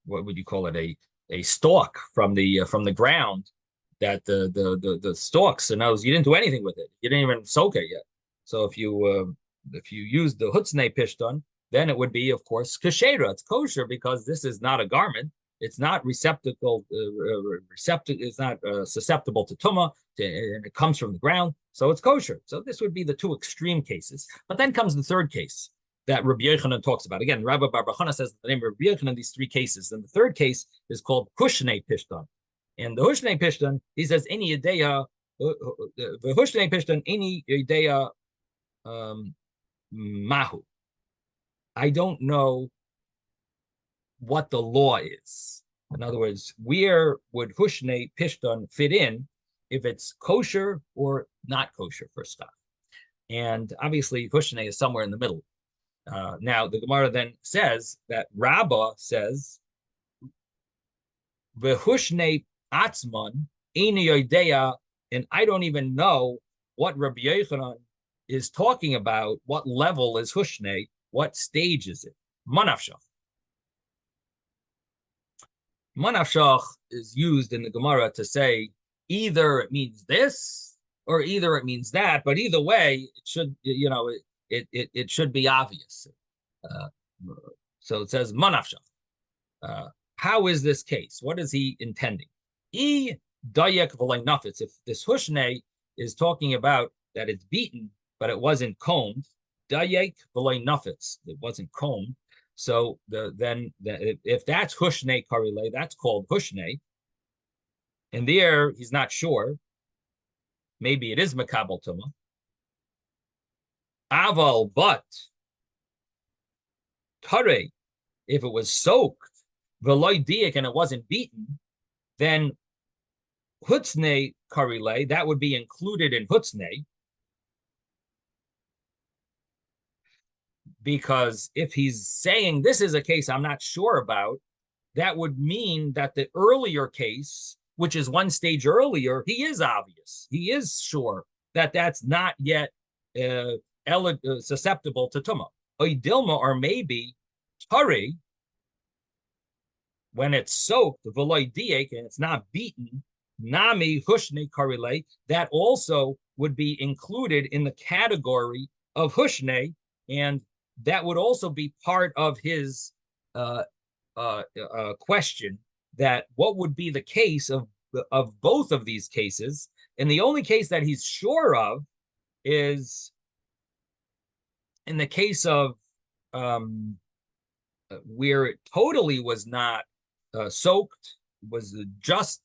[SPEAKER 1] what would you call it, a stalk from the ground, that the stalks, and those, you didn't do anything with it, you didn't even soak it yet. So if you use the hutzne pishton, then it would be, of course, kashera. It's kosher because this is not a garment. It's not receptacle. It's not susceptible to tumah, and it comes from the ground, so it's kosher. So this would be the two extreme cases. But then comes the third case that Rabbi Yochanan talks about. Again, Rabbi Bar Chana says the name of Rabbi Yochanan, these three cases. And the third case is called Hushne Pishton. And the Hushne Pishton, he says, any idea, the Hushne Pishton, any idea mahu. I don't know what the law is. In other words, where would Hushne Pishton fit in, if it's kosher or not kosher for schach? And obviously, Hushne is somewhere in the middle. Now, the Gemara then says that Rabbah says, "V'hushne atzman eini yodeya," and I don't even know what Rabbi Yochanan is talking about. What level is hushne? What stage is it? Manafshach. Manafshach is used in the Gemara to say either it means this or either it means that, but either way, it should, it should be obvious. So it says manafshach. How is this case? What is he intending? If this hushne is talking about that it's beaten, but it wasn't combed, dayek v'loy nafetz, it wasn't combed. So if that's hushne karile, that's called hushne. And there he's not sure. Maybe it is makabel tumah. Aval, but tare, if it was soaked, v'loy diak, and it wasn't beaten, then hutzne karile, that would be included in hutzne. Because if he's saying this is a case I'm not sure about, that would mean that the earlier case, which is one stage earlier, he is obvious. He is sure that that's not yet susceptible to tuma. Oidilma, or maybe tari, when it's soaked, veloy diek, and it's not beaten, nami hushne karile, that also would be included in the category of hushne, and that would also be part of his question, that what would be the case of both of these cases. And the only case that he's sure of is in the case of where it totally was not soaked, was just,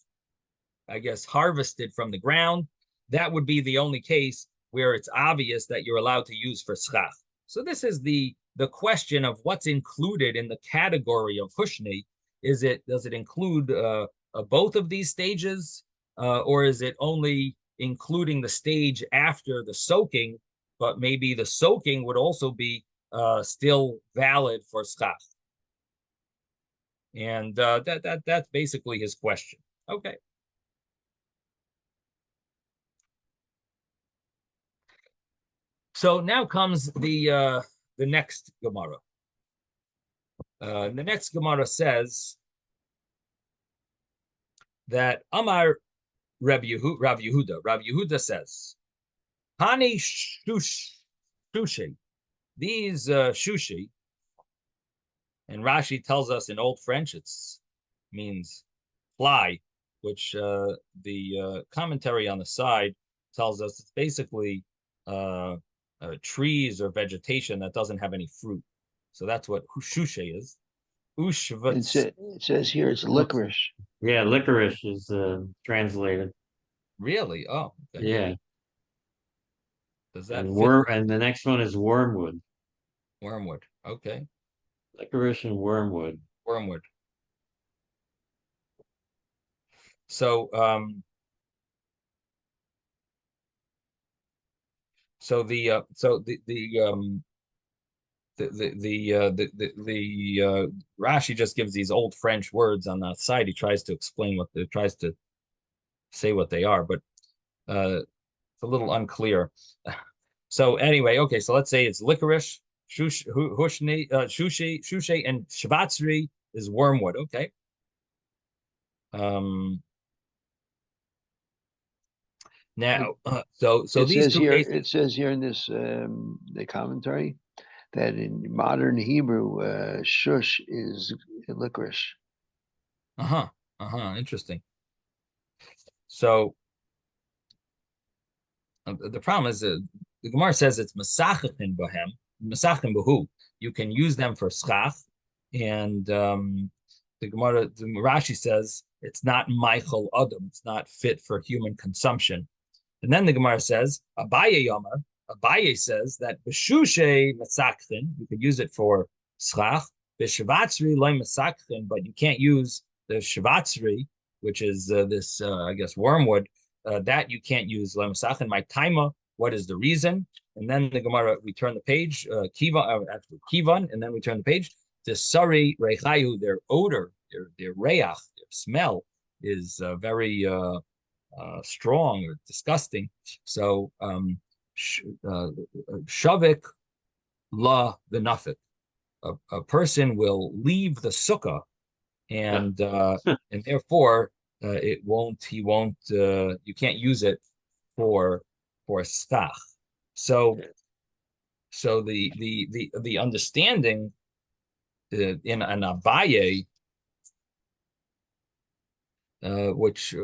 [SPEAKER 1] I guess, harvested from the ground. That would be the only case where it's obvious that you're allowed to use for schach. So this is the question of what's included in the category of hushni. Does it include both of these stages, or is it only including the stage after the soaking? But maybe the soaking would also be still valid for schach. And that's basically his question. Okay. So now comes the next Gemara. The next Gemara says that Amar Rav Yehuda says, Hani shushi, these shushi, and Rashi tells us in Old French it's means fly, which the commentary on the side tells us it's basically trees or vegetation that doesn't have any fruit. So that's what shushe is.
[SPEAKER 5] It says here it's licorice.
[SPEAKER 3] Yeah, licorice is translated.
[SPEAKER 1] Really? Oh, okay.
[SPEAKER 3] Yeah.
[SPEAKER 1] Does that
[SPEAKER 3] and the next one is wormwood.
[SPEAKER 1] Wormwood. Okay.
[SPEAKER 3] Licorice and wormwood.
[SPEAKER 1] Wormwood. So Rashi just gives these old French words on the side. He tries to explain tries to say what they are, but it's a little unclear. So anyway, okay, so let's say it's licorice, shushi, and shvatsri is wormwood. Okay. Now, so
[SPEAKER 5] it
[SPEAKER 1] these
[SPEAKER 5] says
[SPEAKER 1] two
[SPEAKER 5] here.
[SPEAKER 1] cases,
[SPEAKER 5] It says here in this the commentary that in modern Hebrew, shush is licorice.
[SPEAKER 1] Interesting. So the problem is the Gemara says it's masachin bahem, masachin bahu. You can use them for schach, and the Rashi says it's not Michael Adam. It's not fit for human consumption. And then the Gemara says Abaye Yomar. Abaye says that b'shushe masachin, you could use it for schach. B'shvatzri loy masachin, but you can't use the shvatzri, which is this I guess wormwood. That you can't use loy masachin. My taima. What is the reason? And then the Gemara, we turn the page, actually kivan, and then we turn the page to sari rechayu. Their odor, their reach, their smell is very strong or disgusting. So shavik la the nafik. A person will leave the sukkah, and and therefore you can't use it for stach. So the understanding in an Abaye, which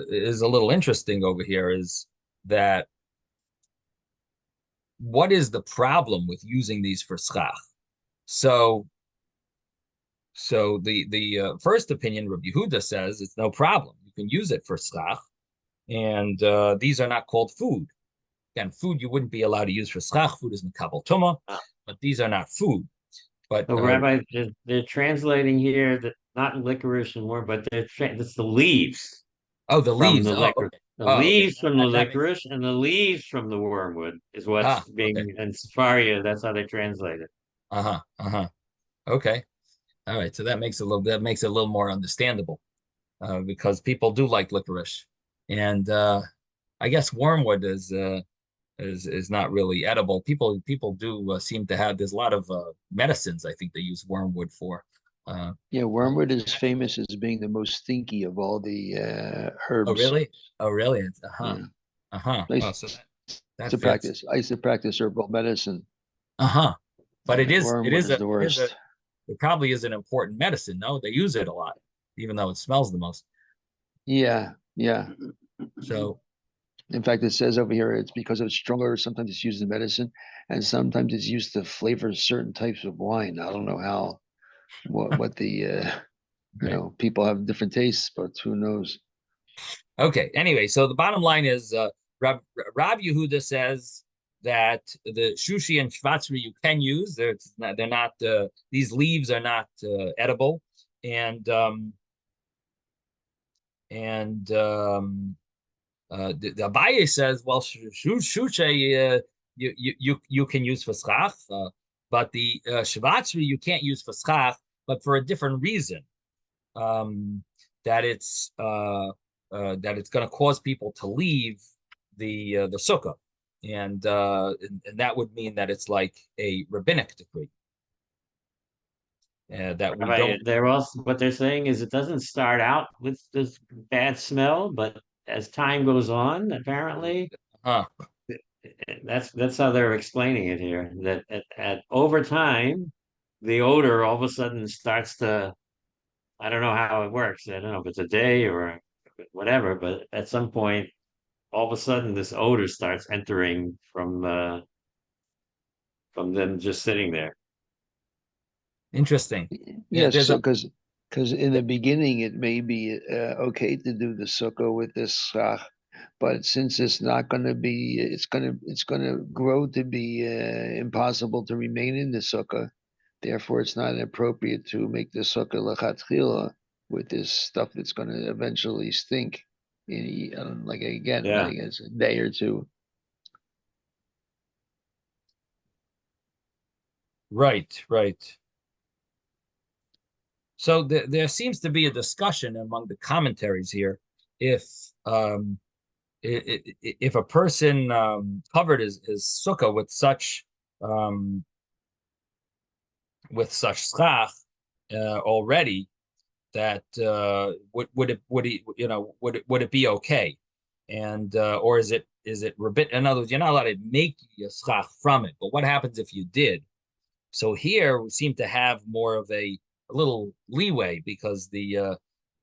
[SPEAKER 1] is a little interesting over here, is that what is the problem with using these for schach? So the first opinion, Rabbi Yehuda says it's no problem. You can use it for schach, and these are not called food. Again, food you wouldn't be allowed to use for schach. Food is makabel tuma, but these are not food. But
[SPEAKER 3] so Rabbi, they're translating here that not licorice and more, but it's the leaves.
[SPEAKER 1] Oh, the leaves.
[SPEAKER 3] Okay. The leaves from the licorice and the leaves from the wormwood is what's being in Safaria. That's how they translate it.
[SPEAKER 1] Okay. All right, so that makes it a little more understandable, because people do like licorice, and I guess wormwood is not really edible. People do seem to have. There's a lot of medicines I think they use wormwood for.
[SPEAKER 5] Yeah,
[SPEAKER 1] Not
[SPEAKER 5] wormwood
[SPEAKER 1] much
[SPEAKER 5] is
[SPEAKER 1] natural.
[SPEAKER 5] famous as being the most stinky of all the
[SPEAKER 1] Oh
[SPEAKER 5] herbs.
[SPEAKER 1] really? Oh really?
[SPEAKER 5] Yeah.
[SPEAKER 1] Uh-huh.
[SPEAKER 5] I
[SPEAKER 1] Oh,
[SPEAKER 5] used
[SPEAKER 1] so that fits.
[SPEAKER 5] I used to practice herbal medicine,
[SPEAKER 1] Uh-huh. But
[SPEAKER 5] and
[SPEAKER 1] it
[SPEAKER 5] the
[SPEAKER 1] is it
[SPEAKER 5] wormwood
[SPEAKER 1] is
[SPEAKER 5] is
[SPEAKER 1] a
[SPEAKER 5] the
[SPEAKER 1] it is a
[SPEAKER 5] worst.
[SPEAKER 1] it probably is an important medicine. No, they use it a lot, even though it smells the most.
[SPEAKER 5] Yeah, yeah.
[SPEAKER 1] So
[SPEAKER 5] In fact, it says over here it's because it's stronger. Sometimes it's used in medicine, and sometimes it's used to flavor certain types of wine. I don't know how what the
[SPEAKER 1] right.
[SPEAKER 5] people have different tastes, but who knows?
[SPEAKER 1] Okay. Anyway, so the bottom line is Rav Yehuda says that the shushi and shvatzri you can use. They're not these leaves are not edible, and and the Abaye says, well, shusha you can use for schach, but the shvatzri you can't use for schach, but for a different reason. Um, that it's going to cause people to leave the sukkah, and that would mean that it's like a rabbinic decree, that we
[SPEAKER 3] Rabbi,
[SPEAKER 1] don't.
[SPEAKER 3] they're also what they're saying is it doesn't start out with this bad smell, but as time goes on, apparently,
[SPEAKER 1] Huh.
[SPEAKER 3] that's how they're explaining it here. That at over time, the odor all of a sudden starts to. I don't know how it works. I don't know if it's a day or whatever, but at some point, all of a sudden, this odor starts entering from them just sitting there.
[SPEAKER 1] Interesting. Yeah,
[SPEAKER 5] Yes,
[SPEAKER 1] there's
[SPEAKER 5] so
[SPEAKER 1] a
[SPEAKER 5] because in the beginning it may be okay to do the sukkah with this schach, but since it's not going to be, it's going to grow to be impossible to remain in the sukkah. Therefore, it's not appropriate to make the sukkah lechatchila with this stuff that's going to eventually stink. Like again,
[SPEAKER 3] Yeah.
[SPEAKER 5] I guess a day or two.
[SPEAKER 1] right. So there seems to be a discussion among the commentaries here if um, if a person covered his sukkah um, with such schach already, that would it would he would it be okay, and or is it rabbin? In other words, you're not allowed to make a schach from it, but what happens if you did? So here we seem to have more of a little leeway, because the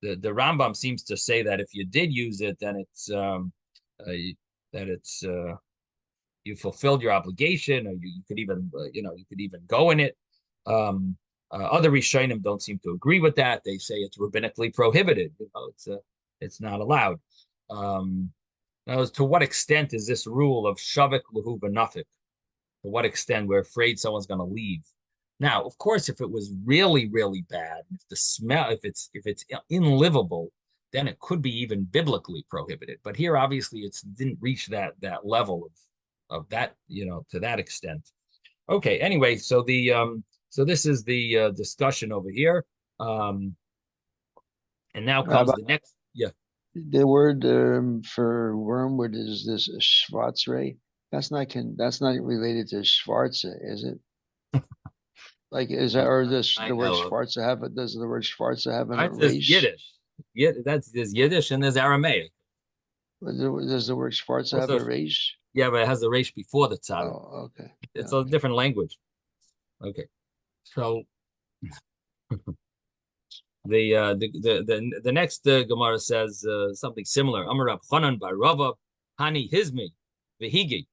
[SPEAKER 1] Rambam seems to say that if you did use it, then it's uh, that it's you fulfilled your obligation, or you could even you could even go in it. Other Rishonim don't seem to agree with that. They say it's rabbinically prohibited. It's not allowed. Now, to what extent is this rule of shavik lehu benafik? To what extent we're afraid someone's going to leave? Now, of course, if it was really, really bad, if the smell, if it's unlivable, then it could be even biblically prohibited. But here, obviously, it didn't reach that level of that, to that extent. Okay. Anyway, so this is the discussion over here, and now comes
[SPEAKER 5] Rabbi,
[SPEAKER 1] the next. Yeah.
[SPEAKER 5] the word for wormwood is this schwarzray. That's not related to Schwarze, is it? Like is that or does
[SPEAKER 1] I
[SPEAKER 5] the word
[SPEAKER 1] know of.
[SPEAKER 5] Schwarze have it? Does the word Schwarze have an
[SPEAKER 1] Right, there's
[SPEAKER 5] erase?
[SPEAKER 1] Yiddish. Yeah, there's Yiddish and there's Aramaic.
[SPEAKER 5] Does the word Schwarze have
[SPEAKER 1] Also,
[SPEAKER 5] a erase?
[SPEAKER 1] yeah, but it has the resh before the tzaddik.
[SPEAKER 5] Oh, okay.
[SPEAKER 1] It's a
[SPEAKER 5] Okay.
[SPEAKER 1] different language. Okay, so the next Gemara says something similar. Amar Rab Chanan by Rava Hani Hizmi Vihigi.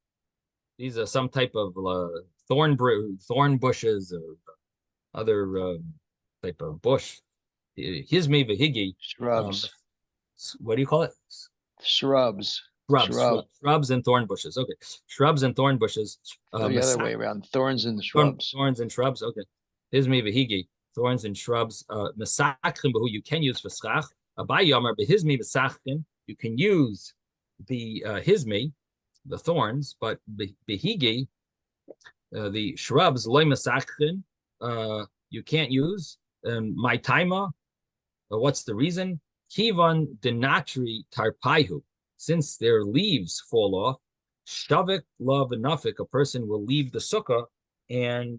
[SPEAKER 1] These are some type of thorn bushes or other type of bush. Hizmi Vihigi. Um,
[SPEAKER 5] Shrubs.
[SPEAKER 1] what do you call it?
[SPEAKER 5] Shrubs. Shrub.
[SPEAKER 1] Shrubs and thorn bushes. Okay, shrubs and thorn bushes.
[SPEAKER 5] So the other way around. Thorns and shrubs.
[SPEAKER 1] Thorns and shrubs. Okay, hizmi v'higi. Thorns and shrubs. Mesachim who you can use for schach. Abai yomer behizmi mesachim. You can use the hizmi, the thorns, but behigi, the shrubs loy mesachim. You can't use. my timer. What's the reason? Kivan denatri tarpaihu. Since their leaves fall off, shavik la v'nafik, a person will leave the sukkah and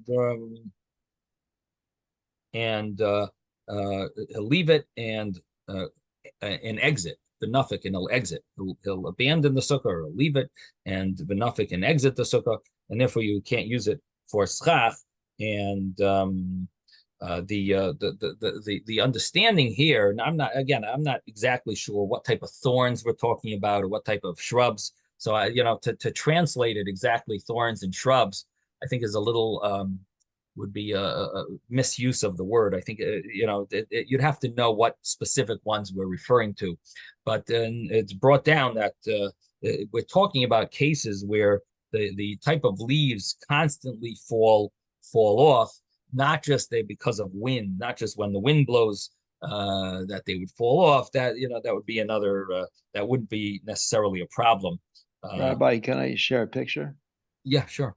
[SPEAKER 1] he'll leave it and exit the nafik, and he'll exit. He'll abandon the sukkah or he'll leave it and the nafik and exit the sukkah, and therefore you can't use it for schach. And the understanding here, and I'm not exactly sure what type of thorns we're talking about or what type of shrubs. So to translate it exactly, thorns and shrubs, I think is a little would be a misuse of the word. I think you'd have to know what specific ones we're referring to, but it's brought down that we're talking about cases where the type of leaves constantly fall off, not just because of wind, not just when the wind blows that they would fall off. That that would be another that wouldn't be necessarily a problem.
[SPEAKER 5] Rabbi, can I share a picture?
[SPEAKER 1] Yeah, sure.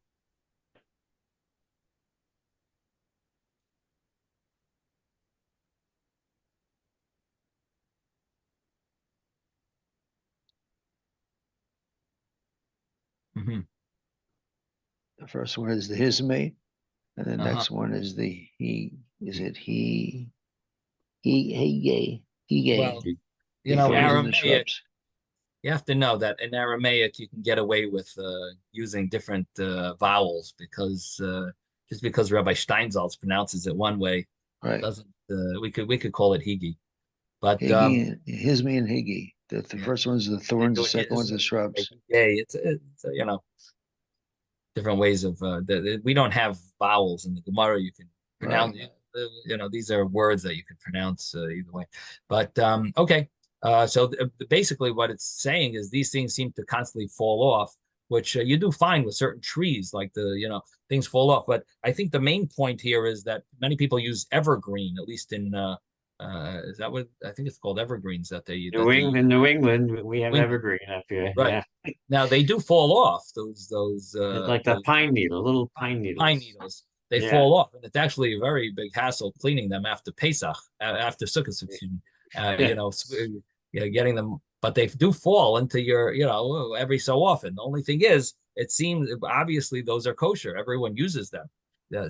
[SPEAKER 1] Mm-hmm.
[SPEAKER 5] The first one is the Hizme, and the next one is the he. Is it he? He gay.
[SPEAKER 1] Well,
[SPEAKER 5] Aramaic.
[SPEAKER 1] You have to know that in Aramaic you can get away with using different vowels because just because Rabbi Steinsaltz pronounces it one way,
[SPEAKER 5] right?
[SPEAKER 1] Doesn't we could call it Higi, but
[SPEAKER 5] Hizme and Higi. The first one's the thorns, the second one's the shrubs.
[SPEAKER 1] It's different ways of we don't have vowels in the Gemara. You can pronounce these are words that you can pronounce either way. But okay. So basically what it's saying is these things seem to constantly fall off, which you do find with certain trees, like things fall off. But I think the main point here is that many people use evergreen, at least in is that what I think it's called, evergreens that they
[SPEAKER 3] in New England we have evergreen up here.
[SPEAKER 1] Right.
[SPEAKER 3] Yeah.
[SPEAKER 1] Now they do fall off, those
[SPEAKER 3] it's like the pine needle, little pine needles.
[SPEAKER 1] Pine needles. They fall off, and it's actually a very big hassle cleaning them after Pesach, after Sukkot, getting them, but they do fall into your, every so often. The only thing is, it seems obviously those are kosher. Everyone uses them.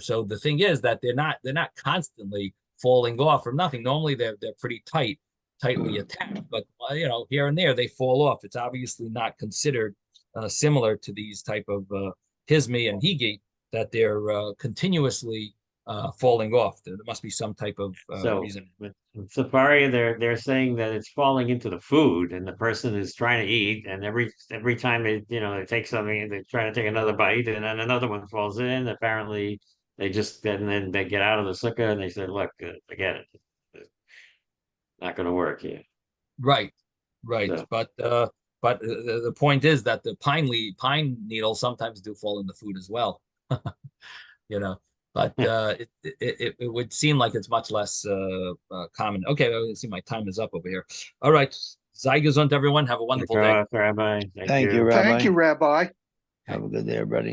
[SPEAKER 1] So the thing is that they're not constantly falling off from nothing. Normally they're pretty tightly attached, but here and there they fall off. It's obviously not considered similar to these type of Hizme and Higi, that they're continuously falling off. There must be some type of reason.
[SPEAKER 3] With Safari, they're saying that it's falling into the food, and the person is trying to eat, and every time they take something and they try to take another bite, and then another one falls in. Apparently, then they get out of the sukkah and they say, "Look, forget it. It's not going to work here."
[SPEAKER 1] Right. So. But the point is that the pine needles sometimes do fall in the food as well. But it would seem like it's much less common. Okay, I see my time is up over here. All right, sei gesund, everyone. Have a wonderful day.
[SPEAKER 3] Rabbi.
[SPEAKER 5] Thank you, Rabbi.
[SPEAKER 6] Thank you, Rabbi.
[SPEAKER 5] Have a good day, everybody.